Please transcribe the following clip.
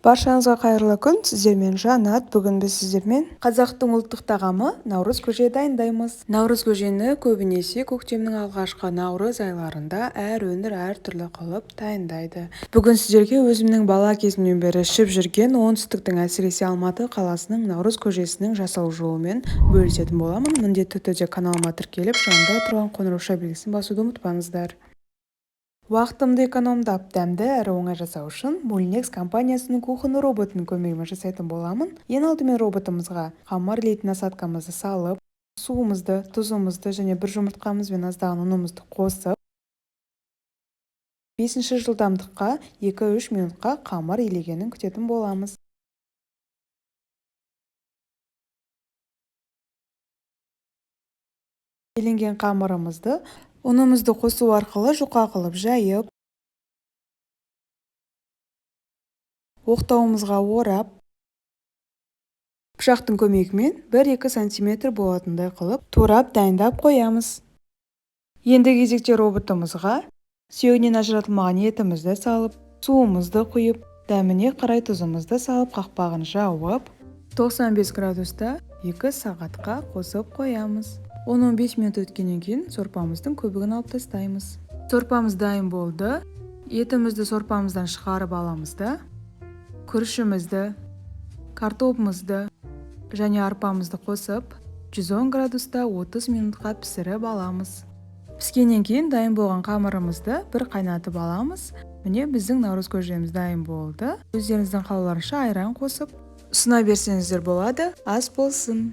Баршаңызға қайырлы күн, сіздермен Жанат. Бүгін біз сіздермен қазақтың ұлттық тағамы наурыз көже дайындаймыз. Наурыз көжені көбінесе көктемнің алғашқы наурыз айларында әр өңір әр түрлі қылып дайындайды. Бүгін сіздерге өзімнің бала кезімнен бері ішіп жүрген оңтүстіктің, әсіресе Алматы қаласының наурыз көжесінің жасалу жолымен бөлісетін боламын. Міндетті түрде каналыма тіркеліп, жанында тұрған қоңырау белгісін басуды ұмытпаңыздар. Уақытымды экономдап, дәмді әрі оңай жасау үшін Molinex компаниясының кухонный роботының көмегімен жасайтын боламын. Ең алдымен роботымызға қамыр илейтін насадкамызды салып, суымызды, тұзымызды және бір жұмыртқамыз бен аздаған ұнымызды қосып, 5-ші жылдамдыққа 2-3 минутқа қамыр илегенін күтетін боламыз. Иленген қамырымызды ұнымызды қосу арқылы жұқа қылып жайып, оқтауымызға орап, пышақтың көмегімен 1-2 см болатындай қылып турап дайындап қоямыз. Енді кезекте роботымызға сүйегінен ажыратылмаған етімізді салып, суымызды құйып, дәміне қарай тұзымызды салып, қақпағын жауып, 95 градуста 2 сағатқа қосып қоямыз. 10-15 минут өткеннен кейін сорпамыздың көбігін алып тастаймыз. Сорпамыз дайын болды. Етімізді сорпамыздан шығарып аламыз да, күрішімізді, картопымызды және арпамызды қосып, 110 градуста 30 минутқа пісіріп аламыз. Піскеннен кейін дайын болған қамырымызды бір қайнатып аламыз. Міне біздің наурыз көжеміз дайын болды. Өздеріңіздің қалауларынша айран қосып ұсына берсеңіздер болады. Ас болсын.